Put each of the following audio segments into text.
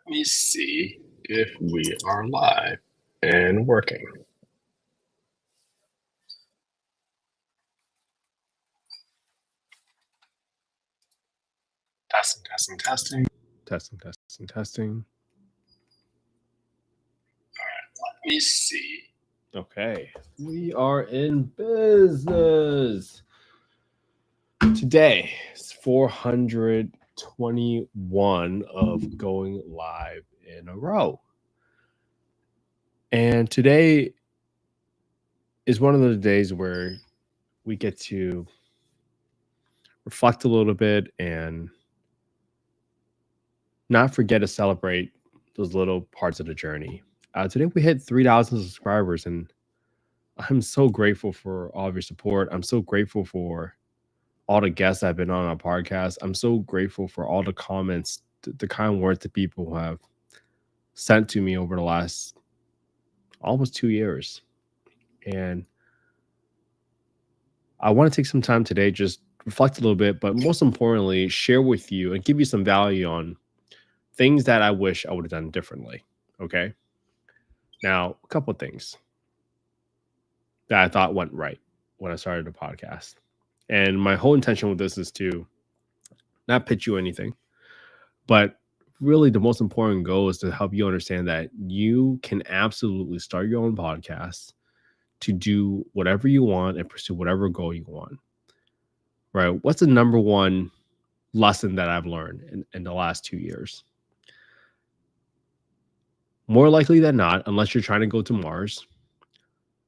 Me see if we are live and working. Testing, testing, testing. Testing, testing, testing. Let me see. Okay, we are in business. Today is 421 of going live in a row. And today is one of those days where we get to reflect a little bit and not forget to celebrate those little parts of the journey. Today we hit 3,000 subscribers, and I'm so grateful for all of your support. I'm so grateful for all the guests that have been on our podcast. I'm so grateful for all the comments, the kind words that people have sent to me over the last almost 2 years. And I want to take some time today, just reflect a little bit, but most importantly, share with you and give you some value on things that I wish I would have done differently. Okay. Now, a couple of things that I thought went right when I started the podcast. And my whole intention with this is to not pitch you anything, but really the most important goal is to help you understand that you can absolutely start your own podcast to do whatever you want and pursue whatever goal you want. Right? What's the number one lesson that I've learned in the last 2 years? More likely than not, unless you're trying to go to Mars,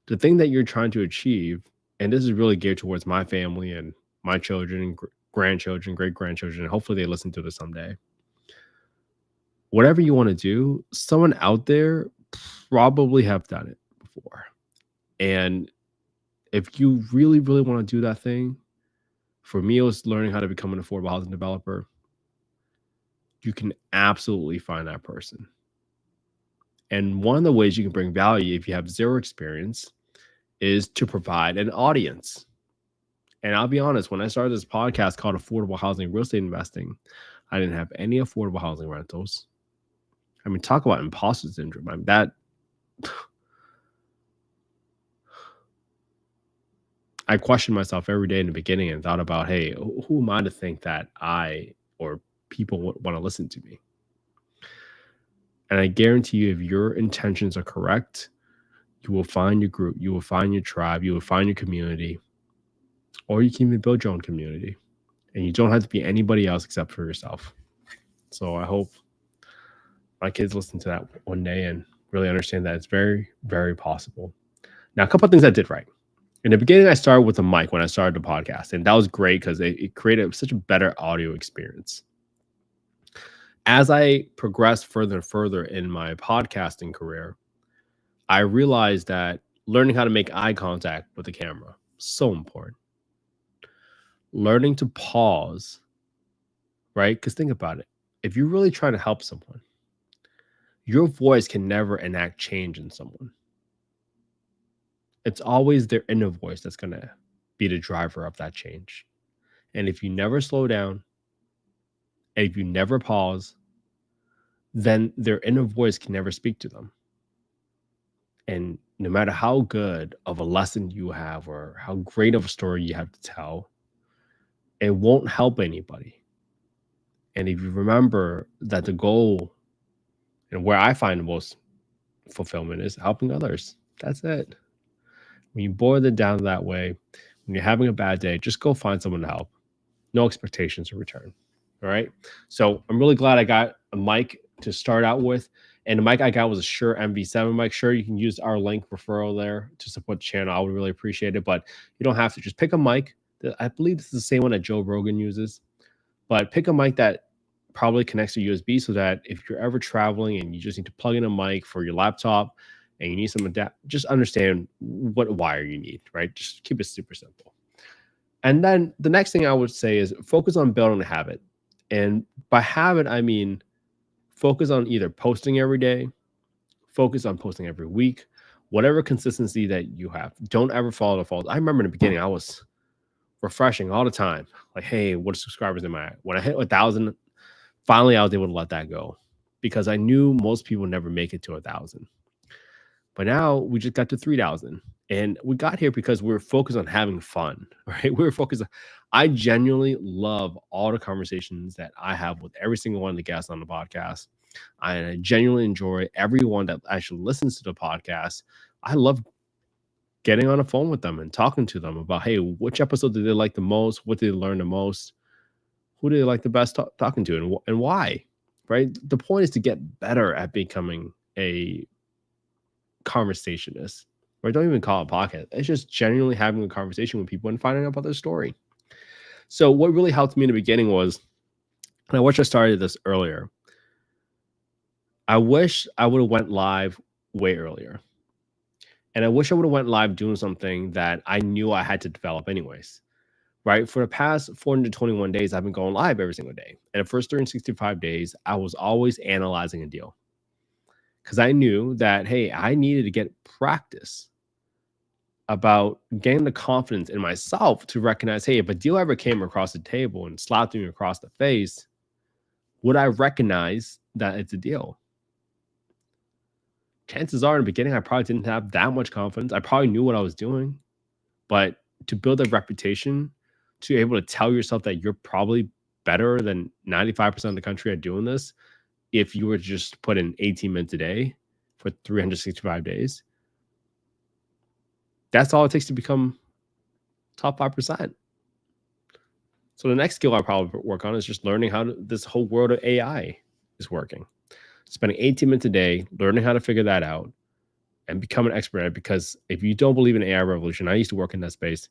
the thing that you're trying to achieve, and this is really geared towards my family and my children and grandchildren, great grandchildren, and hopefully they listen to this someday. Whatever you want to do, someone out there probably have done it before. And if you really, really want to do that thing, for me, it was learning how to become an affordable housing developer. You can absolutely find that person. And one of the ways you can bring value if you have zero experience is to provide an audience. And I'll be honest, when I started this podcast called Affordable Housing Real Estate Investing, I didn't have any affordable housing rentals. I mean, talk about imposter syndrome. I mean, that I questioned myself every day in the beginning and thought about, hey, who am I to think that I or people want to listen to me? And I guarantee you, if your intentions are correct, you will find your group, you will find your tribe, you will find your community, or you can even build your own community. And you don't have to be anybody else except for yourself. So I hope my kids listen to that one day and really understand that it's very, very possible. Now, a couple of things I did right. In the beginning, I started with a mic when I started the podcast, and that was great because it created such a better audio experience. As I progressed further and further in my podcasting career, I realized that learning how to make eye contact with the camera so important. Learning to pause, right? Because think about it. If you're really trying to help someone, your voice can never enact change in someone. It's always their inner voice that's going to be the driver of that change. And if you never slow down, and if you never pause, then their inner voice can never speak to them. And no matter how good of a lesson you have or how great of a story you have to tell, it won't help anybody. And if you remember that the goal and where I find the most fulfillment is helping others, that's it. When you boil it down that way, when you're having a bad day, just go find someone to help. No expectations in return. All right. So I'm really glad I got a mic to start out with. And the mic I got was a Shure MV7 mic. Sure, you can use our link referral there to support the channel. I would really appreciate it, but you don't have to. Just pick a mic. I believe this is the same one that Joe Rogan uses, but pick a mic that probably connects to USB so that if you're ever traveling and you just need to plug in a mic for your laptop and you need some just understand what wire you need, right? Just keep it super simple. And then the next thing I would say is focus on building a habit. And by habit, I mean focus on either posting every day, focus on posting every week, whatever consistency that you have. Don't ever follow the fault. I remember in the beginning, I was refreshing all the time. Like, hey, what subscribers am I at? When I hit 1,000, finally I was able to let that go because I knew most people never make it to 1,000. But now we just got to 3,000. And we got here because we're focused on having fun, right? We're focused on, I genuinely love all the conversations that I have with every single one of the guests on the podcast. I genuinely enjoy everyone that actually listens to the podcast. I love getting on the phone with them and talking to them about, hey, which episode did they like the most? What did they learn the most? Who do they like the best talking to, and why? Right? The point is to get better at becoming a conversationist. Right? Don't even call it a podcast. It's just genuinely having a conversation with people and finding out about their story. So what really helped me in the beginning was, and I wish I started this earlier. I wish I would have went live way earlier. And I wish I would have went live doing something that I knew I had to develop anyways. Right? For the past 421 days, I've been going live every single day. And the first 365 days, I was always analyzing a deal. Because I knew that, hey, I needed to get practice about getting the confidence in myself to recognize, hey, if a deal ever came across the table and slapped me across the face, would I recognize that it's a deal? Chances are in the beginning, I probably didn't have that much confidence. I probably knew what I was doing. But to build a reputation, to be able to tell yourself that you're probably better than 95% of the country at doing this, if you were to just put in 18 minutes a day for 365 days, that's all it takes to become top 5%. So the next skill I probably work on is just learning how this whole world of AI is working. Spending 18 minutes a day, learning how to figure that out and become an expert at it. Because if you don't believe in AI revolution, I used to work in that space.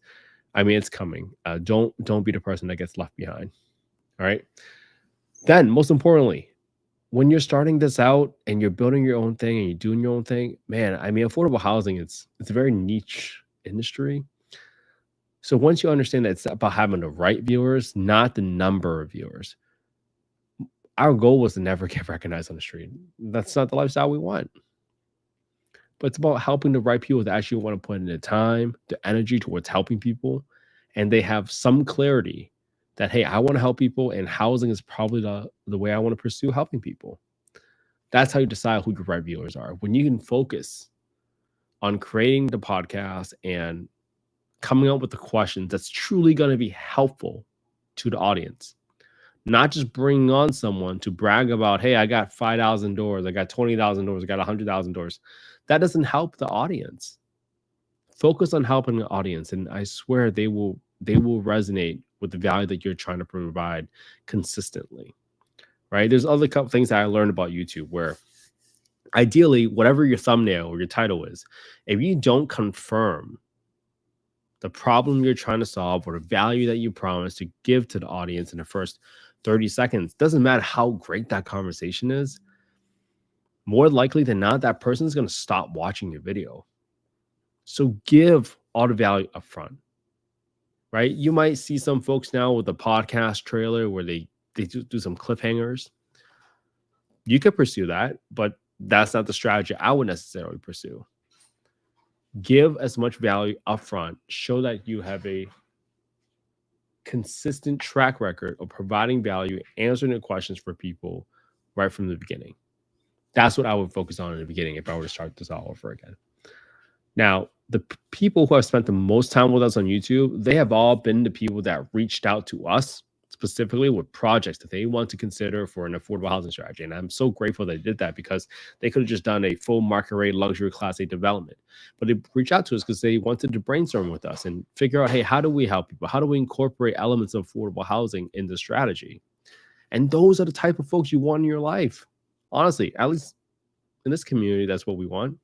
I mean, it's coming. Don't be the person that gets left behind. All right. Then, most importantly, when you're starting this out and you're building your own thing and you're doing your own thing, man, I mean, affordable housing, it's a very niche industry. So once you understand that it's about having the right viewers, not the number of viewers, our goal was to never get recognized on the street. That's not the lifestyle we want. But it's about helping the right people that actually want to put in the time, the energy towards helping people, and they have some clarity that, hey, I want to help people, and housing is probably the way I want to pursue helping people. That's how you decide who your right viewers are. When you can focus on creating the podcast and coming up with the questions that's truly going to be helpful to the audience, not just bringing on someone to brag about, hey, I got 5,000 doors, I got 20,000 doors, I got 100,000 doors. That doesn't help the audience. Focus on helping the audience, and I swear they will resonate with the value that you're trying to provide consistently. Right? There's other couple things that I learned about YouTube where ideally, whatever your thumbnail or your title is, if you don't confirm the problem you're trying to solve or the value that you promise to give to the audience in the first 30 seconds, doesn't matter how great that conversation is, more likely than not, that person is going to stop watching your video. So give all the value up front, right? You might see some folks now with a podcast trailer where they do some cliffhangers. You could pursue that, but that's not the strategy I would necessarily pursue. Give as much value up front. Show that you have a consistent track record of providing value, answering the questions for people right from the beginning. That's what I would focus on in the beginning if I were to start this all over again. Now, the people who have spent the most time with us on YouTube, they have all been the people that reached out to us specifically with projects that they want to consider for an affordable housing strategy. And I'm so grateful they did that, because they could have just done a full market rate luxury class A development. But they reached out to us because they wanted to brainstorm with us and figure out, hey, how do we help people? How do we incorporate elements of affordable housing in the strategy? And those are the type of folks you want in your life. Honestly, at least in this community, that's what we want.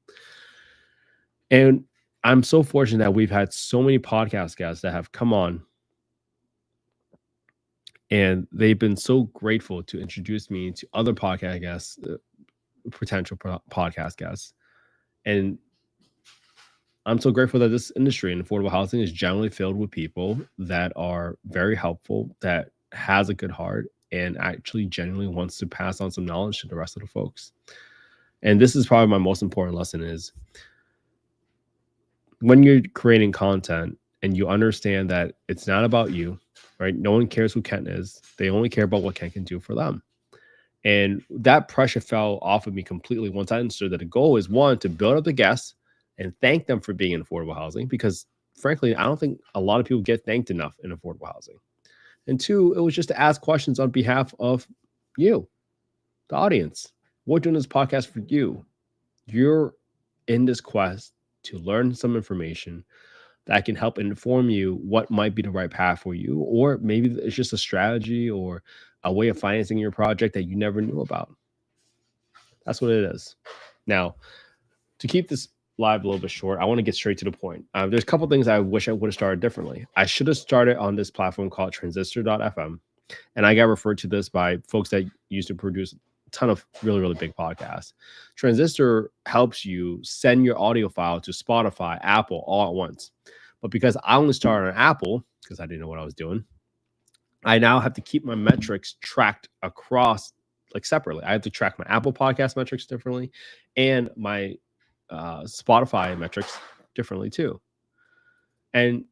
And I'm so fortunate that we've had so many podcast guests that have come on, and they've been so grateful to introduce me to other podcast guests, potential podcast guests. And I'm so grateful that this industry in affordable housing is generally filled with people that are very helpful, that has a good heart, and actually genuinely wants to pass on some knowledge to the rest of the folks. And this is probably my most important lesson is, when you're creating content and you understand that it's not about you, right? No one cares who Ken is. They only care about what Ken can do for them. And that pressure fell off of me completely once I understood that the goal is one, to build up the guests and thank them for being in affordable housing, because frankly, I don't think a lot of people get thanked enough in affordable housing. And two, it was just to ask questions on behalf of you, the audience. We're doing this podcast for you. You're in this quest to learn some information that can help inform you what might be the right path for you, or maybe it's just a strategy or a way of financing your project that you never knew about. That's what it is. Now, to keep this live a little bit short, I want to get straight to the point. There's a couple things I wish I would have started differently. I should have started on this platform called transistor.fm. And I got referred to this by folks that used to produce a ton of really, really big podcasts. Transistor helps you send your audio file to Spotify, Apple all at once. But because I only started on Apple, because I didn't know what I was doing, I now have to keep my metrics tracked across, like, separately. I have to track my Apple podcast metrics differently and my Spotify metrics differently too. And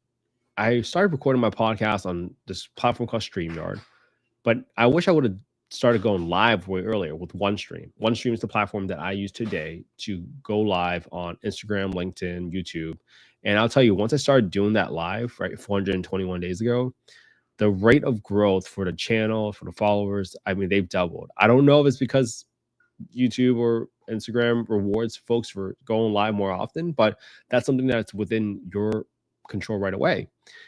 I started recording my podcast on this platform called StreamYard, but I wish I would have started going live way earlier with OneStream. OneStream is the platform that I use today to go live on Instagram, LinkedIn, YouTube. And I'll tell you, once I started doing that live, right, 421 days ago, the rate of growth for the channel, for the followers, I mean, they've doubled. I don't know if it's because YouTube or Instagram rewards folks for going live more often, but that's something that's within your control right away.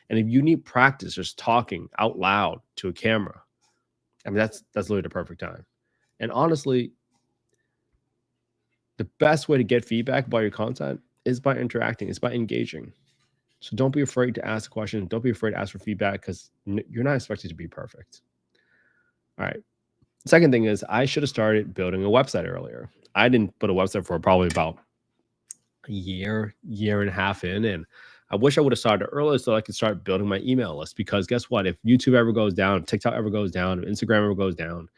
And if you need practice just talking out loud to a camera, I mean, that's literally the perfect time. And honestly, the best way to get feedback about your content is by interacting, is by engaging. So don't be afraid to ask questions. Don't be afraid to ask for feedback, because you're not expected to be perfect. All right. Second thing is, I should have started building a website earlier. I didn't put a website for probably about a year and a half in. And I wish I would have started earlier so I could start building my email list, because guess what? If YouTube ever goes down, if TikTok ever goes down, if Instagram ever goes down,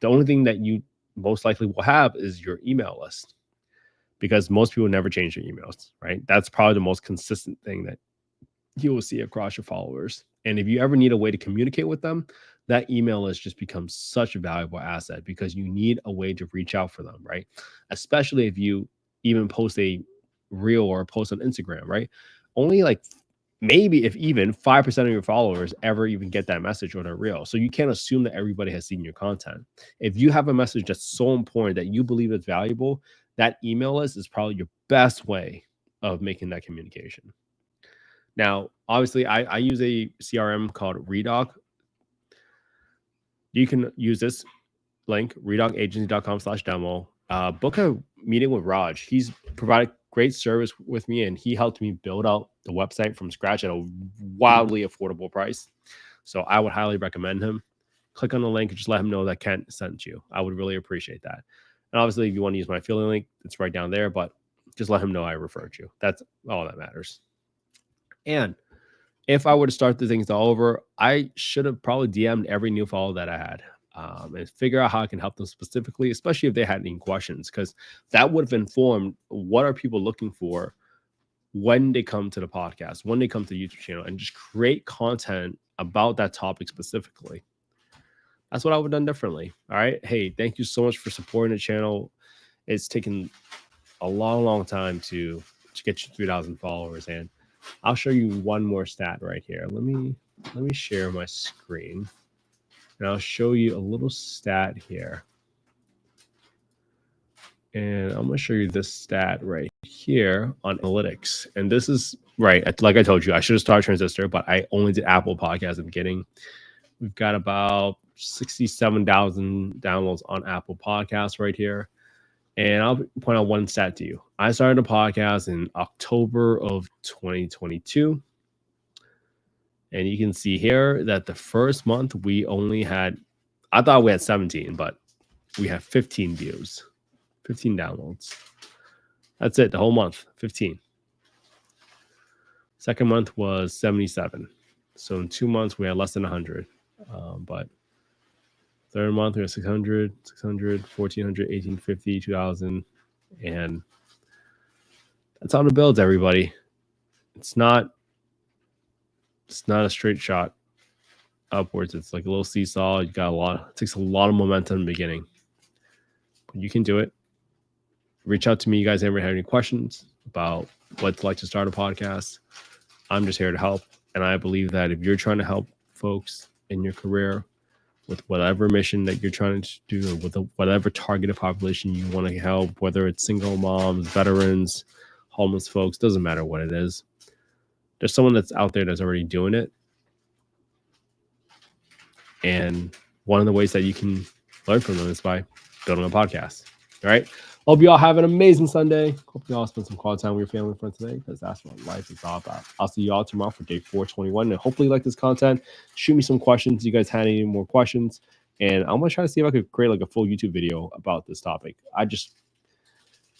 the only thing that you most likely will have is your email list, because most people never change their emails, right? That's probably the most consistent thing that you will see across your followers. And if you ever need a way to communicate with them, that email list just becomes such a valuable asset, because you need a way to reach out for them, right? Especially if you even post a reel or a post on Instagram, right? Only like maybe if even 5% of your followers ever even get that message on a reel. So you can't assume that everybody has seen your content. If you have a message that's so important that you believe is valuable, that email list is probably your best way of making that communication. Now, obviously, I use a CRM called Redoc. You can use this link, redocagency.com/demo. Book a meeting with Raj. He's provided great service with me, and he helped me build out the website from scratch at a wildly affordable price. So I would highly recommend him. Click on the link and just let him know that Kent sent you. I would really appreciate that. And obviously, if you want to use my affiliate link, it's right down there, but just let him know I referred you. That's all that matters. And if I were to start the things all over, I should have probably DM'd every new follower that I had, and figure out how I can help them specifically, especially if they had any questions, because that would have informed what are people looking for when they come to the podcast, when they come to the YouTube channel, and just create content about that topic specifically. That's what I would have done differently. All right. Hey, thank you so much for supporting the channel. It's taken a long, long time to get you 3,000 followers, and I'll show you one more stat right here. Let me share my screen, and I'll show you a little stat here. And I'm going to show you this stat right here on analytics. And this is right. Like I told you, I should have started Transistor, but I only did Apple Podcasts at the beginning. We've got about 67,000 downloads on Apple Podcasts right here. And I'll point out one stat to you. I started a podcast in October of 2022. And you can see here that the first month we only had, I thought we had 17, but we have 15 views, 15 downloads. That's it, the whole month, 15. Second month was 77. So in 2 months, we had less than 100. But third month, we had 600, 1,400, 1,850, 2,000. And that's how it builds, everybody. It's not a straight shot upwards. It's like a little seesaw. You got it takes a lot of momentum in the beginning. but you can do it. Reach out to me. You guys ever have any questions about what it's like to start a podcast? I'm just here to help. And I believe that if you're trying to help folks in your career with whatever mission that you're trying to do, or with whatever targeted population you want to help, whether it's single moms, veterans, homeless folks, doesn't matter what it is. There's someone that's out there that's already doing it. And one of the ways that you can learn from them is by building a podcast. All right. Hope you all have an amazing Sunday. Hope you all spend some quality time with your family and friends today, because that's what life is all about. I'll see you all tomorrow for day 421. And hopefully you like this content. Shoot me some questions. You guys had any more questions? And I'm going to try to see if I could create like a full YouTube video about this topic. I just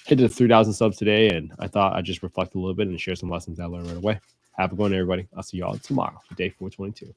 hit the 3,000 subs today, and I thought I'd just reflect a little bit and share some lessons I learned right away. Have a good one, everybody. I'll see you all tomorrow for day 422.